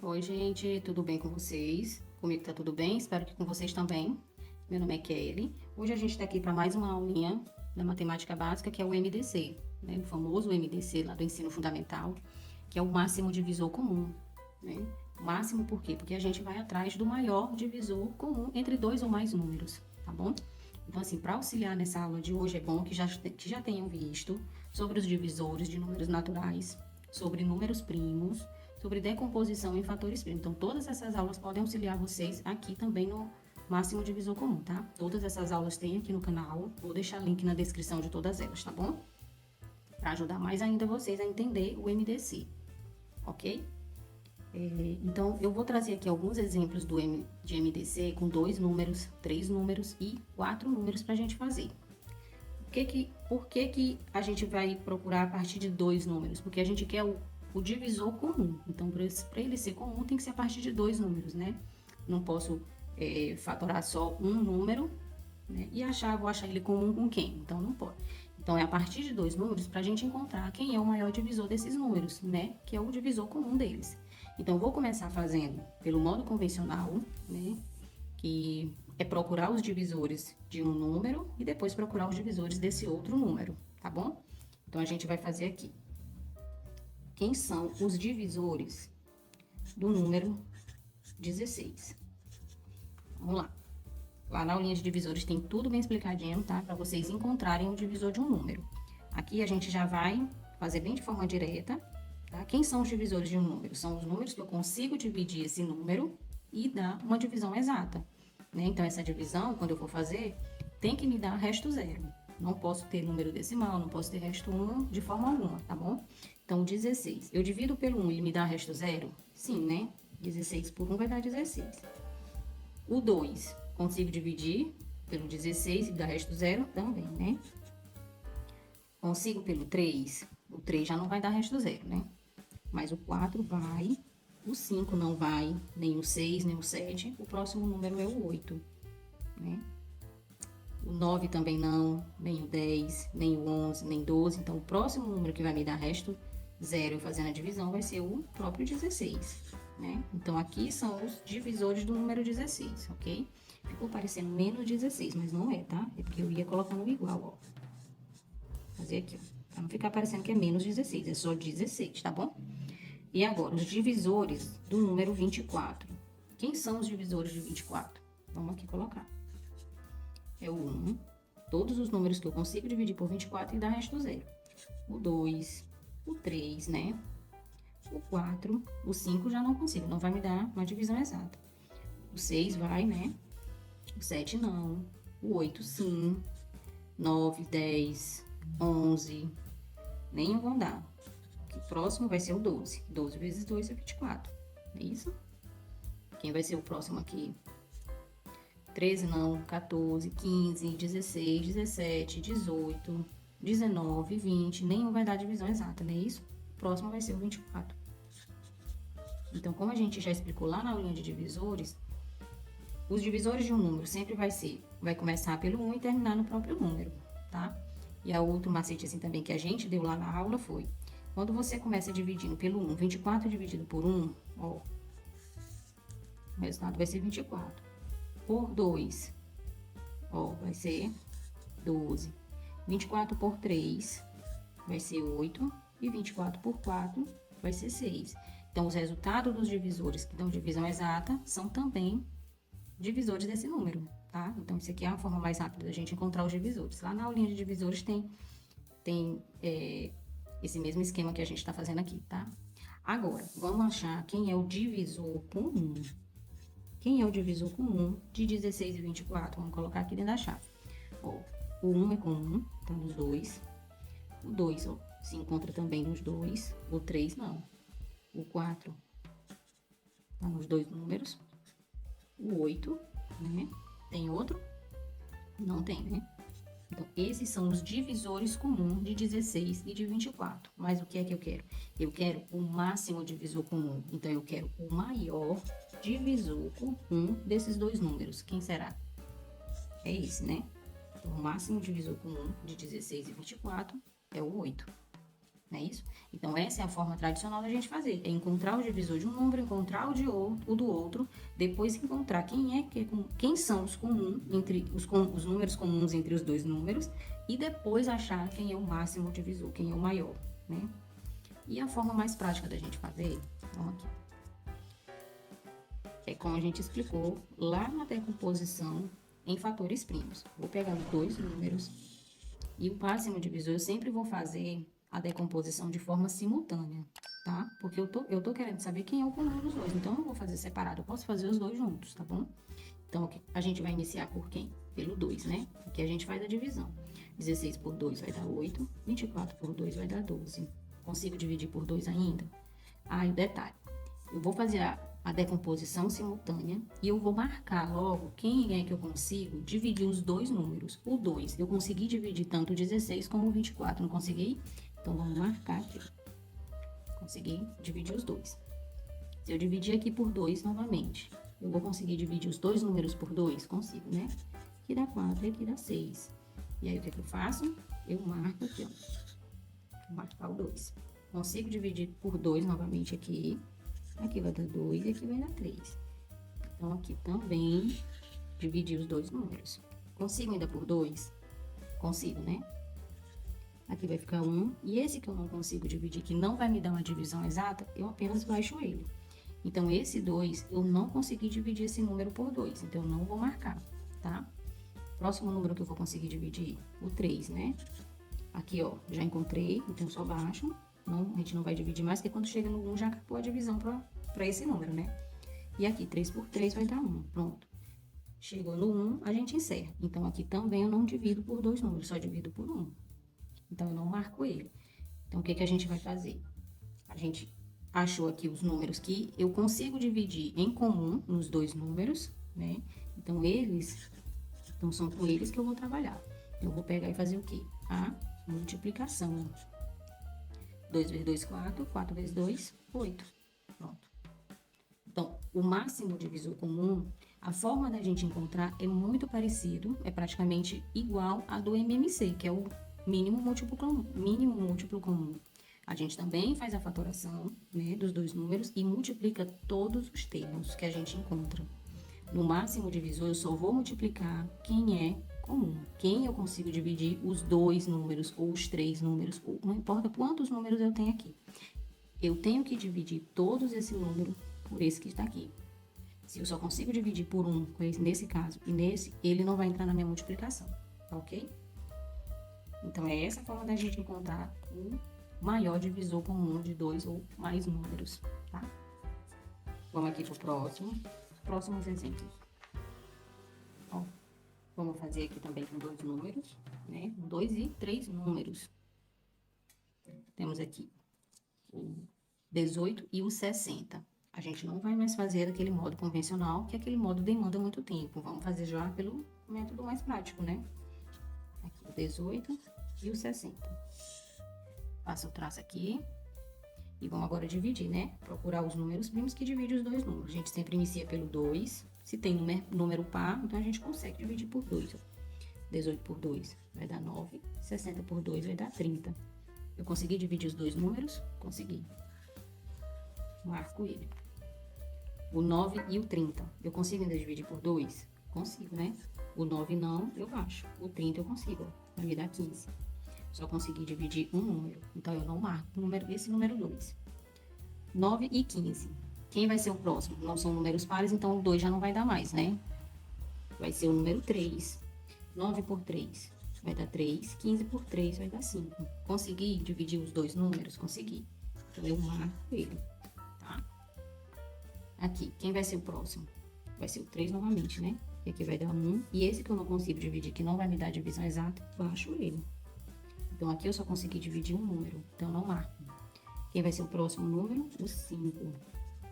Oi, gente, tudo bem com vocês? Comigo tá tudo bem? Espero que com vocês também. Meu nome é Kelly. Hoje a gente está aqui para mais uma aulinha da matemática básica, que é o MDC, né? O famoso MDC lá do ensino fundamental, que é o máximo divisor comum, né? Máximo por quê? Porque a gente vai atrás do maior divisor comum entre dois ou mais números, tá bom? Então, assim, para auxiliar nessa aula de hoje, é bom que já tenham visto sobre os divisores de números naturais, sobre números primos, sobre decomposição em fatores primos. Então, todas essas aulas podem auxiliar vocês aqui também no máximo divisor comum, tá? Todas essas aulas tem aqui no canal, vou deixar link na descrição de todas elas, tá bom? Para ajudar mais ainda vocês a entender o MDC, ok? Então, eu vou trazer aqui alguns exemplos de MDC com 2 números, 3 números e 4 números para a gente fazer. Por que a gente vai procurar a partir de 2 números? Porque a gente quer o divisor comum. Então, para ele ser comum, tem que ser a partir de 2 números, né? Não posso fatorar só um número, né? E vou achar ele comum com quem? Então, não pode. Então, é a partir de 2 números para a gente encontrar quem é o maior divisor desses números, né? Que é o divisor comum deles. Então, vou começar fazendo pelo modo convencional, né? Que é procurar os divisores de um número e depois procurar os divisores desse outro número, tá bom? Então, a gente vai fazer aqui. Quem são os divisores do número 16? Vamos lá. Lá na aulinha de divisores tem tudo bem explicadinho, tá? Para vocês encontrarem o divisor de um número. Aqui a gente já vai fazer bem de forma direta, tá? Quem são os divisores de um número? São os números que eu consigo dividir esse número e dar uma divisão exata, né? Então, essa divisão, quando eu for fazer, tem que me dar resto zero. Não posso ter número decimal, não posso ter resto 1 de forma alguma, tá bom? Então, 16. Eu divido pelo 1 e me dá resto zero? Sim, né? 16 por 1 vai dar 16. O 2, consigo dividir pelo 16 e dar resto zero? Também, né? Consigo pelo 3? O 3 já não vai dar resto zero, né? Mas o 4 vai, o 5 não vai, nem o 6, nem o 7. O próximo número é o 8, né? O 9 também não, nem o 10, nem o 11, nem 12. Então, o próximo número que vai me dar resto zero fazendo a divisão vai ser o próprio 16, né? Então, aqui são os divisores do número 16, ok? Ficou parecendo menos 16, mas não é, tá? É porque eu ia colocando igual, ó. Fazer aqui, ó. Pra não ficar parecendo que é menos 16, é só 16, tá bom? E agora, os divisores do número 24. Quem são os divisores de 24? Vamos aqui colocar. É o 1, todos os números que eu consigo dividir por 24 e dar resto zero. O 2, o 3, né? O 4, o 5 já não consigo, não vai me dar uma divisão exata. O 6 vai, né? O 7 não. O 8 sim. 9, 10, 11, nenhum vão dar. O próximo vai ser o 12. 12 vezes 2 é 24. É isso? Quem vai ser o próximo aqui? 13 não, 14, 15, 16, 17, 18, 19, 20, nenhum vai dar divisão exata, não é isso? O próximo vai ser o 24. Então, como a gente já explicou lá na aulinha de divisores, os divisores de um número sempre vai começar pelo 1 e terminar no próprio número, tá? E a outro macete assim também que a gente deu lá na aula foi, quando você começa dividindo pelo 1, 24 dividido por 1, ó, o resultado vai ser 24. Por 2, ó, vai ser 12. 24 por 3 vai ser 8. E 24 por 4 vai ser 6. Então, os resultados dos divisores que dão divisão exata são também divisores desse número, tá? Então, isso aqui é a forma mais rápida da gente encontrar os divisores. Lá na aulinha de divisores tem esse mesmo esquema que a gente está fazendo aqui, tá? Agora, vamos achar quem é o divisor comum. Quem é o divisor comum de 16 e 24? Vamos colocar aqui dentro da chave. Ó, o 1 é comum, tá nos dois. O 2, ó, se encontra também nos dois. O 3, não. O 4 tá nos dois números. O 8, né? Tem outro? Não tem, né? Então, esses são os divisores comuns de 16 e de 24. Mas o que é que eu quero? Eu quero o máximo divisor comum. Então, eu quero o maior divisor comum desses dois números. Quem será? É esse, né? Então, o máximo divisor comum de 16 e 24 é o 8. não é isso? Então, essa é a forma tradicional da gente fazer. É encontrar o divisor de um número, encontrar o do outro, depois encontrar quem são os comuns entre os números comuns entre os dois números e depois achar quem é o máximo divisor, quem é o maior, né? E a forma mais prática da gente fazer, vamos aqui. É como a gente explicou lá na decomposição em fatores primos. Vou pegar os dois números e o máximo divisor eu sempre vou fazer a decomposição de forma simultânea, tá? Porque eu tô querendo saber quem é o comum dos dois, então eu não vou fazer separado, eu posso fazer os dois juntos, tá bom? Então, a gente vai iniciar por quem? Pelo 2, né? Aqui a gente faz a divisão. 16 por 2 vai dar 8, 24 por 2 vai dar 12. Consigo dividir por 2 ainda? Ah, e o detalhe, eu vou fazer a decomposição simultânea e eu vou marcar logo quem é que eu consigo dividir os dois números. O 2, eu consegui dividir tanto o 16 como o 24, não consegui? Então, vamos marcar aqui. Consegui dividir os dois. Se eu dividir aqui por 2 novamente, eu vou conseguir dividir os dois números por 2? Consigo, né? Aqui dá 4 e aqui dá 6. E aí, o que é que eu faço? Eu marco aqui, ó. Vou marcar o 2. Consigo dividir por 2 novamente aqui. Aqui vai dar 2 e aqui vai dar 3. Então, aqui também dividi os dois números. Consigo ainda por 2? Consigo, né? Aqui vai ficar 1. E esse que eu não consigo dividir, que não vai me dar uma divisão exata, eu apenas baixo ele. Então, esse 2, eu não consegui dividir esse número por 2, então eu não vou marcar, tá? Próximo número que eu vou conseguir dividir, o 3, né? Aqui, ó, já encontrei, então eu só baixo. Não, a gente não vai dividir mais, porque quando chega no 1 já acabou a divisão para esse número, né? E aqui, 3 por 3 vai dar 1, pronto. Chegou no 1, a gente encerra. Então, aqui também eu não divido por dois números, só divido por 1. Então, eu não marco ele. Então, o que que a gente vai fazer? A gente achou aqui os números que eu consigo dividir em comum nos dois números, né? Então são com eles que eu vou trabalhar. Eu vou pegar e fazer o quê? A multiplicação. 2 vezes 2, 4. 4 vezes 2, 8. Pronto. Então, o máximo divisor comum, a forma da gente encontrar é muito parecido, é praticamente igual a do MMC, que é o mínimo múltiplo comum. A gente também faz a fatoração, né, dos dois números e multiplica todos os termos que a gente encontra. No máximo divisor, eu só vou multiplicar quem é comum. Quem eu consigo dividir os dois números ou os três números, ou não importa quantos números eu tenho aqui. Eu tenho que dividir todos esse número por esse que está aqui. Se eu só consigo dividir por um, nesse caso, e nesse, ele não vai entrar na minha multiplicação, tá ok? Então, é essa a forma da gente encontrar o maior divisor comum de dois ou mais números, tá? Vamos aqui pro próximos exemplos. Ó, vamos fazer aqui também com dois números, né? 2 e 3 números. Temos aqui o 18 e o 60. A gente não vai mais fazer daquele modo convencional, que aquele modo demanda muito tempo. Vamos fazer já pelo método mais prático, né? Aqui o 18 e o 60. Passa o traço aqui. E vamos agora dividir, né? Procurar os números primos que dividem os dois números. A gente sempre inicia pelo 2. Se tem número par, então a gente consegue dividir por 2. 18 por 2 vai dar 9. 60 por 2 vai dar 30. Eu consegui dividir os dois números? Consegui. Marco ele. O 9 e o 30. Eu consigo ainda dividir por 2? Consigo, né? O 9 não, eu baixo. O 30 eu consigo, ó. Vai me dar 15. Só consegui dividir um número. Então, eu não marco esse número 2. 9 e 15. Quem vai ser o próximo? Não são números pares, então o 2 já não vai dar mais, né? Vai ser o número 3. 9 por 3 vai dar 3. 15 por 3 vai dar 5. Consegui dividir os dois números? Consegui. Então, eu marco ele, tá? Aqui, quem vai ser o próximo? Vai ser o 3 novamente, né? E aqui vai dar 1. E esse que eu não consigo dividir, que não vai me dar a divisão exata, baixo ele. Então, aqui eu só consegui dividir um número, então não marco. Quem vai ser o próximo número? O 5.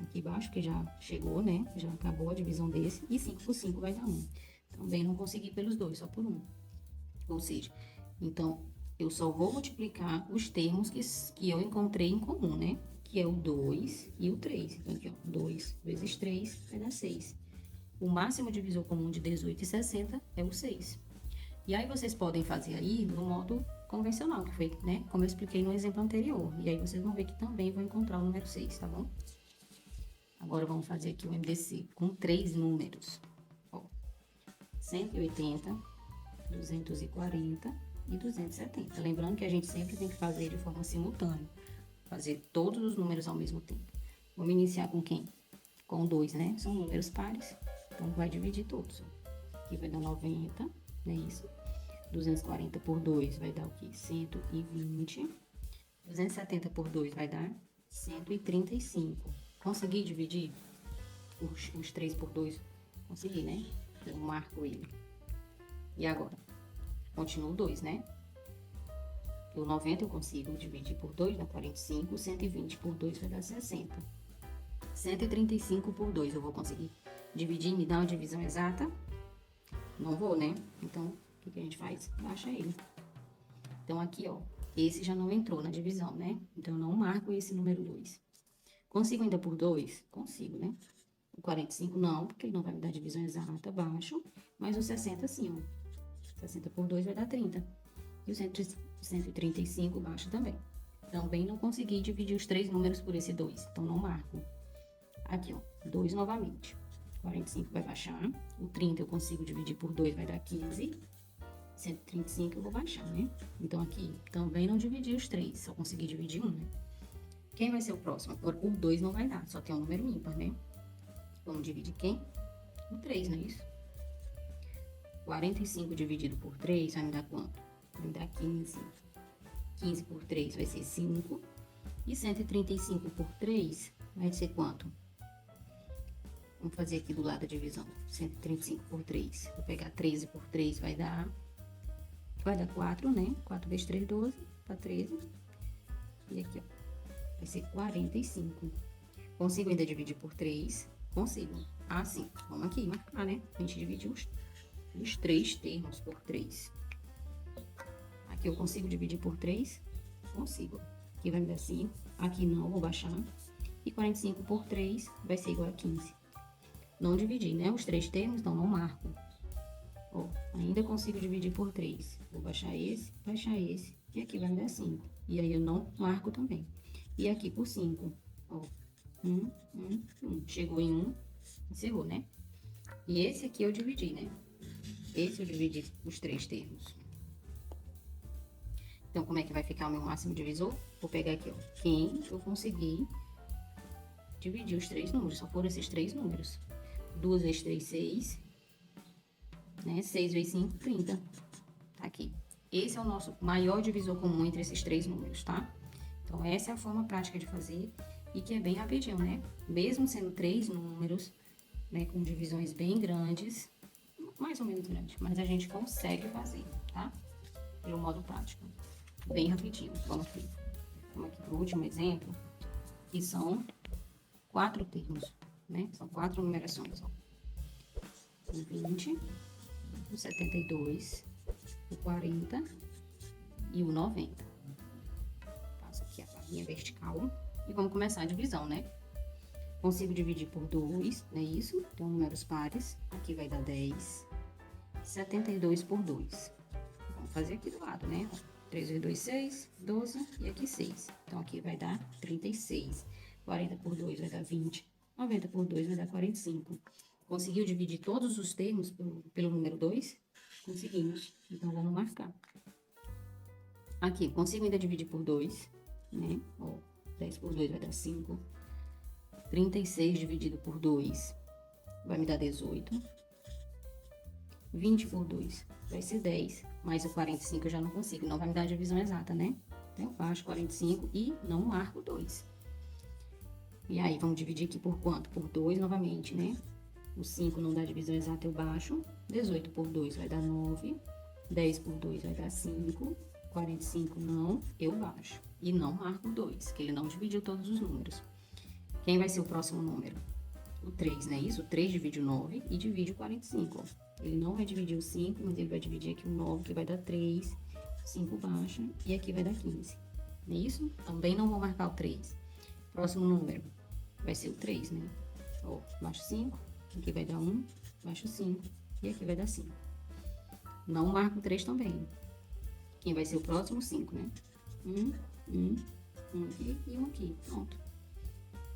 Aqui embaixo, que já chegou, né? Já acabou a divisão desse. E 5 por 5 vai dar 1. Também não consegui pelos dois, só por 1. Ou seja, então, eu só vou multiplicar os termos que eu encontrei em comum, né? Que é o 2 e o 3. Então, aqui, ó, 2 vezes 3 vai dar 6. O máximo divisor comum de 18 e 60 é o 6. E aí vocês podem fazer aí no modo convencional, que foi, né, como eu expliquei no exemplo anterior. E aí vocês vão ver que também vão encontrar o número 6, tá bom? Agora vamos fazer aqui o MDC com 3 números. Ó, 180, 240 e 270. Lembrando que a gente sempre tem que fazer de forma simultânea. Fazer todos os números ao mesmo tempo. Vamos iniciar com quem? Com 2, né? São números pares. Então, vai dividir todos. Aqui vai dar 90, não é isso? 240 por 2 vai dar o quê? 120. 270 por 2 vai dar 135. Consegui dividir os 3 por 2? Consegui, né? Eu marco ele. E agora? Continua o 2, né? O 90 eu consigo dividir por 2, dá 45. 120 por 2 vai dar 60. 135 por 2 eu vou conseguir dividir e me dar uma divisão exata? Não vou, né? Então, o que a gente faz? Baixa ele. Então, aqui, ó, esse já não entrou na divisão, né? Então, eu não marco esse número 2. Consigo ainda por 2? Consigo, né? O 45 não, porque ele não vai me dar divisão exata, baixo. Mas o 60 sim, ó. 60 por 2 vai dar 30. E o 135 baixo também. Também não consegui dividir os 3 números por esse 2, então não marco. Aqui, ó, 2 novamente. 45 vai baixar. O 30 eu consigo dividir por 2, vai dar 15. 135 eu vou baixar, né? Então, aqui também não dividi os 3, só consegui dividir um, né? Quem vai ser o próximo? Agora, o 2 não vai dar, só tem um número ímpar, né? Vamos dividir quem? O 3, não é isso? 45 dividido por 3 vai me dar quanto? Vai me dar 15. 15 por 3 vai ser 5. E 135 por 3 vai ser quanto? Vamos fazer aqui do lado a divisão. 135 por 3. Vou pegar 13 por 3, vai dar 4, né? 4 vezes 3, 12. Dá 13. E aqui, ó, vai ser 45. Consigo ainda dividir por 3? Consigo. Ah, sim. Vamos aqui marcar, né? A gente divide os 3 termos por 3. Aqui eu consigo dividir por 3? Consigo. Aqui vai me dar 5. Aqui não, vou baixar. E 45 por 3 vai ser igual a 15. Não dividi, né? Os 3 termos, então não marco. Ó, ainda consigo dividir por 3. Vou baixar esse. E aqui vai me dar 5. E aí eu não marco também. E aqui por 5. Ó, 1. Chegou em 1. Encerrou, né? E esse aqui eu dividi, né? Esse eu dividi os 3 termos. Então, como é que vai ficar o meu máximo divisor? Vou pegar aqui, ó, quem eu consegui dividir os 3 números. Só foram esses 3 números. 2 vezes 3, 6. Né? 6 vezes 5, 30. Tá aqui. Esse é o nosso maior divisor comum entre esses 3 números, tá? Então, essa é a forma prática de fazer e que é bem rapidinho, né? Mesmo sendo 3 números, né, com divisões bem grandes, mais ou menos grandes, mas a gente consegue fazer, tá? Pelo modo prático. Bem rapidinho. Vamos aqui pro último exemplo, que são 4 termos, né? São 4 numerações, ó. O 20, o 72, o 40 e o 90. Passo aqui a barrinha vertical e vamos começar a divisão, né? Consigo dividir por 2, não é isso? Então, números pares. Aqui vai dar 10. 72 por 2. Vamos fazer aqui do lado, né? 3 vezes 2, 6. 12. E aqui 6. Então, aqui vai dar 36. 40 por 2 vai dar 20. 90 por 2 vai dar 45. Conseguiu dividir todos os termos pelo número 2? Conseguimos. Então, vamos marcar. Aqui, consigo ainda dividir por 2, né? Ó, 10 por 2 vai dar 5. 36 dividido por 2 vai me dar 18. 20 por 2 vai ser 10. Mas o 45 eu já não consigo, não vai me dar a divisão exata, né? Então, eu baixo 45 e não marco 2. E aí, vamos dividir aqui por quanto? Por 2 novamente, né? O 5 não dá divisão exata, eu baixo. 18 por 2 vai dar 9. 10 por 2 vai dar 5. 45 não, eu baixo. E não marco 2, que ele não dividiu todos os números. Quem vai ser o próximo número? O 3, né? Isso? O 3 divide o 9 e divide o 45, ó. Ele não vai dividir o 5, mas ele vai dividir aqui o 9, que vai dar 3. 5 baixa e aqui vai dar 15. Não é isso? Também não vou marcar o 3. Próximo número vai ser o 3, né? Ó, baixo 5, aqui vai dar 1, baixo 5 e aqui vai dar 5. Não marca o 3 também. Quem vai ser o próximo? 5, né? Um aqui e um aqui. Pronto.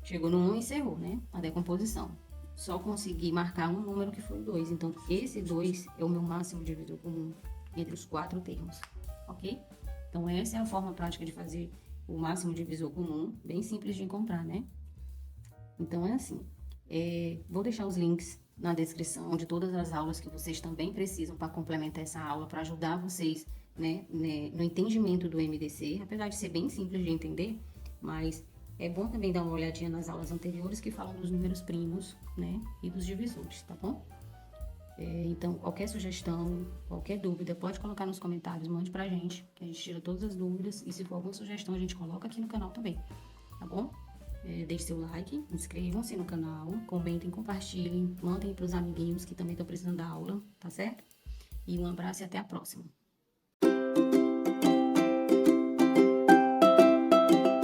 Chegou no 1, encerrou, né? A decomposição. Só consegui marcar um número que foi o 2. Então, esse 2 é o meu máximo divisor comum entre os 4 termos, ok? Então, essa é a forma prática de fazer o máximo divisor comum, bem simples de encontrar, né? Então, é assim. Vou deixar os links na descrição de todas as aulas que vocês também precisam para complementar essa aula, para ajudar vocês, né, no entendimento do MDC, apesar de ser bem simples de entender, mas é bom também dar uma olhadinha nas aulas anteriores que falam dos números primos, né, e dos divisores, tá bom? Então, qualquer sugestão, qualquer dúvida, pode colocar nos comentários, mande pra gente, que a gente tira todas as dúvidas, e se for alguma sugestão, a gente coloca aqui no canal também, tá bom? Deixe seu like, inscrevam-se no canal, comentem, compartilhem, mandem pros amiguinhos que também estão precisando da aula, tá certo? E um abraço e até a próxima.